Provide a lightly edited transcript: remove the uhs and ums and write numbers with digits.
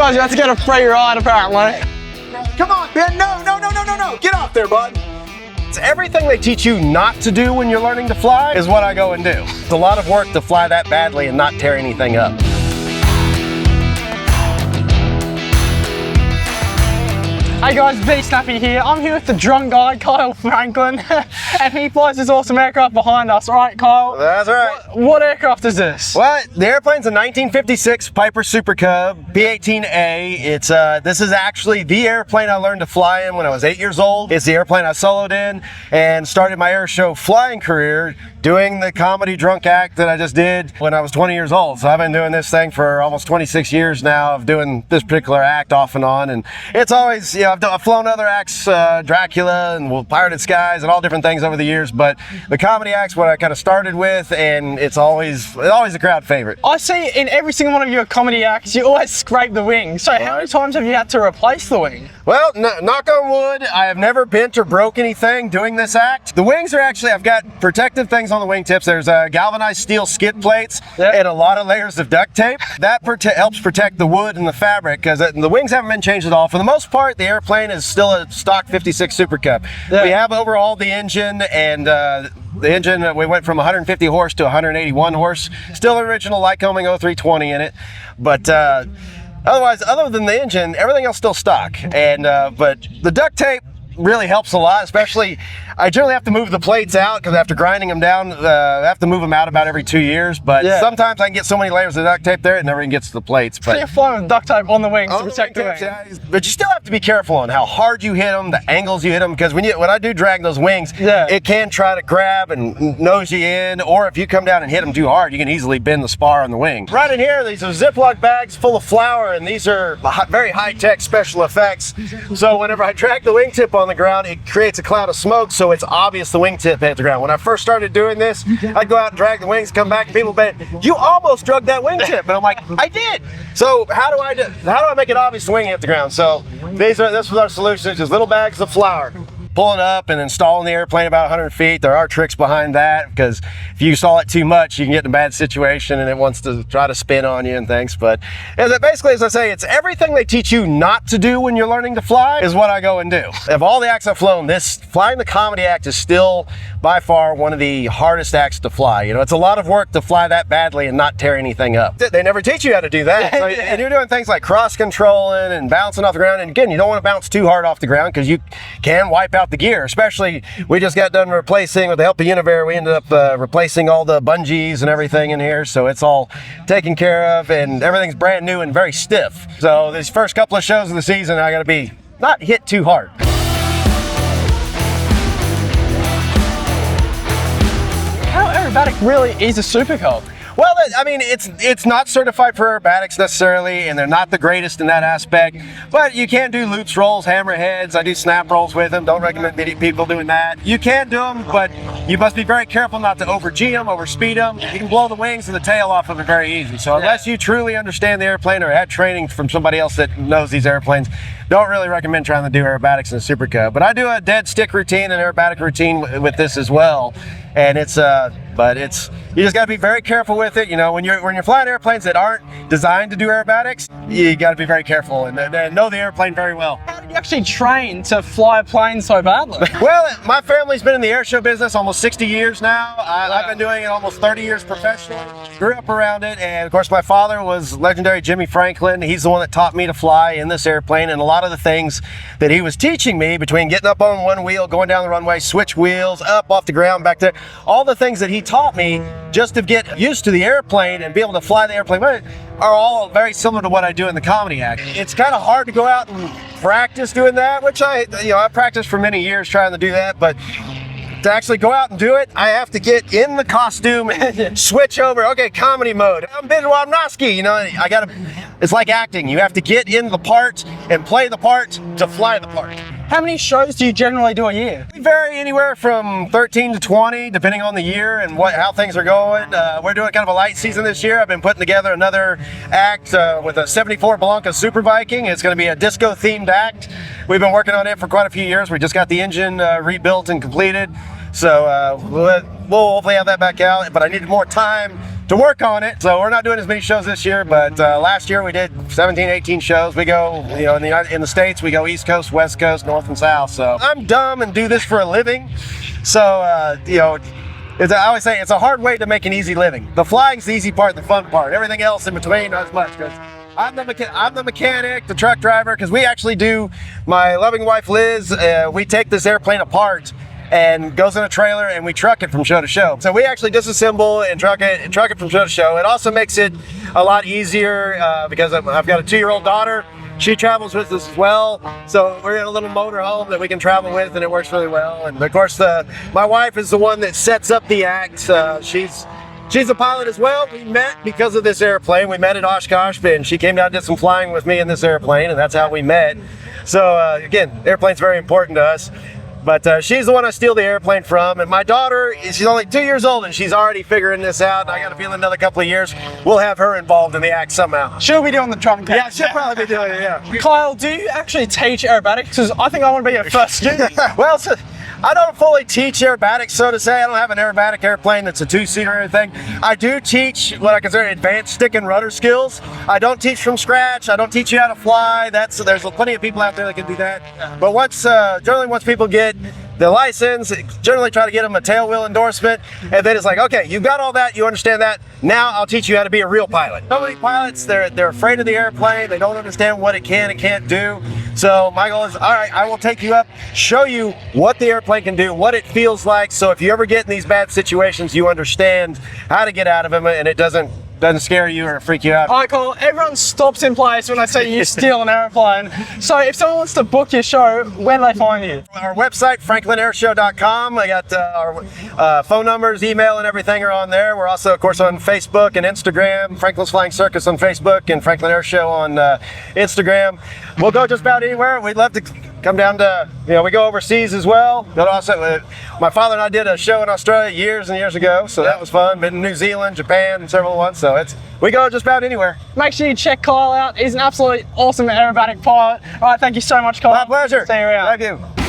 guys are about to get a free ride apparently. Come on, Ben. No. Get off there, bud. It's everything they teach you not to do when you're learning to fly is what I go and do. It's a lot of work to fly that badly and not tear anything up. Hey guys, BeSnappy here. I'm here with the drunk guy, Kyle Franklin, and he flies this awesome aircraft behind us, right, Kyle? That's right. What aircraft is this? Well, the airplane's a 1956 Piper Super Cub PA-18A. This is actually the airplane I learned to fly in when I was 8 years old. It's the airplane I soloed in and started my Airshow flying career doing the comedy drunk act that I just did when I was 20 years old. So I've been doing this thing for almost 26 years now of doing this particular act off and on. And it's always, you know, I've flown other acts, Dracula and Pirated Skies and all different things over the years, but the comedy act's what I kind of started with, and it's always a crowd favorite. I see in every single one of your comedy acts, you always scrape the wing. So how many times have you had to replace the wing? Well, knock on wood, I have never bent or broke anything doing this act. The wings are actually, I've got protective things on the wingtips. There's galvanized steel skid plates and a lot of layers of duct tape. That helps protect the wood and the fabric, because the wings haven't been changed at all. For the most part, the airplane is still a stock 56 Super Cub. We have overhauled the engine, and the engine, we went from 150 horse to 181 horse. Still original Lycoming 0320 in it, but otherwise, other than the engine, everything else still stock. And but the duct tape really helps a lot, especially I generally have to move the plates out because after grinding them down, I have to move them out about every 2 years, but sometimes I can get so many layers of duct tape there it never even gets to the plates. But so you're flying with duct tape on the wings to protect the wing. Yeah, but you still have to be careful on how hard you hit them, the angles you hit them, because when I do drag those wings, it can try to grab and nose you in, or if you come down and hit them too hard, you can easily bend the spar on the wing. Right in here, these are Ziploc bags full of flour, and these are very high-tech special effects. So whenever I drag the wingtip on the ground, it creates a cloud of smoke, so it's obvious the wingtip hit the ground. When I first started doing this, I'd go out and drag the wings, come back, and people would be, "You almost drug that wingtip," and I'm like, "I did." So how do I make it obvious the wing hit the ground? So this was our solution: just little bags of flour. Pulling up and installing the airplane about 100 feet. There are tricks behind that, because if you install it too much, you can get in a bad situation and it wants to try to spin on you and things. But basically, as I say, it's everything they teach you not to do when you're learning to fly is what I go and do. Of all the acts I've flown, flying the comedy act is still by far one of the hardest acts to fly. You know, it's a lot of work to fly that badly and not tear anything up. They never teach you how to do that. So, and you're doing things like cross controlling and bouncing off the ground. And again, you don't want to bounce too hard off the ground because you can wipe out the gear. Especially, we just got done replacing, with the help of Univer, we ended up replacing all the bungees and everything in here, so it's all taken care of and everything's brand new and very stiff. So these first couple of shows of the season, I gotta be not hit too hard. How aerobatic really is a Super Cub? Well, I mean, it's not certified for aerobatics necessarily, and they're not the greatest in that aspect, but you can do loops, rolls, hammerheads. I do snap rolls with them. Don't recommend people doing that. You can do them, but you must be very careful not to over-G them, over-speed them. You can blow the wings and the tail off of it very easy. So unless you truly understand the airplane or had training from somebody else that knows these airplanes, don't really recommend trying to do aerobatics in a Super Cub. But I do a dead stick routine and aerobatic routine with this as well, and you just got to be very careful with it. You know, when you're flying airplanes that aren't designed to do aerobatics, you got to be very careful and know the airplane very well. How did you actually train to fly a plane so badly? Well, my family's been in the airshow business almost 60 years now. I've been doing it almost 30 years professionally. Grew up around it, and of course my father was legendary Jimmy Franklin. He's the one that taught me to fly in this airplane, and a lot of the things that he was teaching me, between getting up on one wheel, going down the runway, switch wheels, up off the ground, back there, all the things that he taught me just to get used to the airplane and be able to fly the airplane are all very similar to what I do in the comedy act. It's kind of hard to go out and practice doing that, which I practiced for many years trying to do that, but to actually go out and do it, I have to get in the costume and switch over. Okay, comedy mode. I'm Benoit Nosky, you know, it's like acting. You have to get in the part and play the part to fly the part. How many shows do you generally do a year? They vary anywhere from 13 to 20, depending on the year and how things are going. We're doing kind of a light season this year. I've been putting together another act with a 74 Blanca Super Viking. It's going to be a disco-themed act. We've been working on it for quite a few years. We just got the engine rebuilt and completed. So we'll hopefully have that back out, but I needed more time to work on it. So we're not doing as many shows this year, but last year we did 17, 18 shows. We go, you know, in the States, we go East Coast, West Coast, North and South. So I'm dumb and do this for a living. So, you know, I always say it's a hard way to make an easy living. The flying's the easy part, the fun part. Everything else in between, not as much. Because I'm the mechanic, the truck driver, because we actually do, my loving wife Liz, we take this airplane apart and goes in a trailer and we truck it from show to show. So we actually disassemble and truck it from show to show. It also makes it a lot easier because I've got a 2-year-old daughter. She travels with us as well. So we're in a little motor home that we can travel with, and it works really well. And of course, my wife is the one that sets up the act. She's a pilot as well. We met because of this airplane. We met at Oshkosh, and she came down and did some flying with me in this airplane, and that's how we met. So again, airplane's very important to us. But she's the one I steal the airplane from, and my daughter, she's only 2 years old, and she's already figuring this out. I got a feeling another couple of years, we'll have her involved in the act somehow. She'll be doing the drum Yeah, she'll probably be doing it, yeah. Kyle, do you actually teach aerobatics? Because I think I want to be your first student. Well, I don't fully teach aerobatics, so to say. I don't have an aerobatic airplane that's a 2-seater or anything. I do teach what I consider advanced stick and rudder skills. I don't teach from scratch. I don't teach you how to fly. There's plenty of people out there that can do that. But generally once people get the license, generally try to get them a tailwheel endorsement, and then it's like, okay, you've got all that, you understand that, now I'll teach you how to be a real pilot. So many pilots, they're afraid of the airplane, they don't understand what it can and can't do. So my goal is, all right, I will take you up, show you what the airplane can do, what it feels like, so if you ever get in these bad situations, you understand how to get out of them, and it doesn't scare you or freak you out. All right, Kyle, everyone stops in place when I say you steal an airplane. So if someone wants to book your show, where do they find you? Our website, franklinairshow.com. I got our phone numbers, email, and everything are on there. We're also, of course, on Facebook and Instagram. Franklin's Flying Circus on Facebook and Franklin Air Show on Instagram. We'll go just about anywhere. We'd love to come down to, we go overseas as well. But also, my father and I did a show in Australia years and years ago, so that was fun. Been in New Zealand, Japan, and several ones, so we go just about anywhere. Make sure you check Kyle out. He's an absolutely awesome aerobatic pilot. All right, thank you so much, Kyle. My pleasure. See you around. Thank you.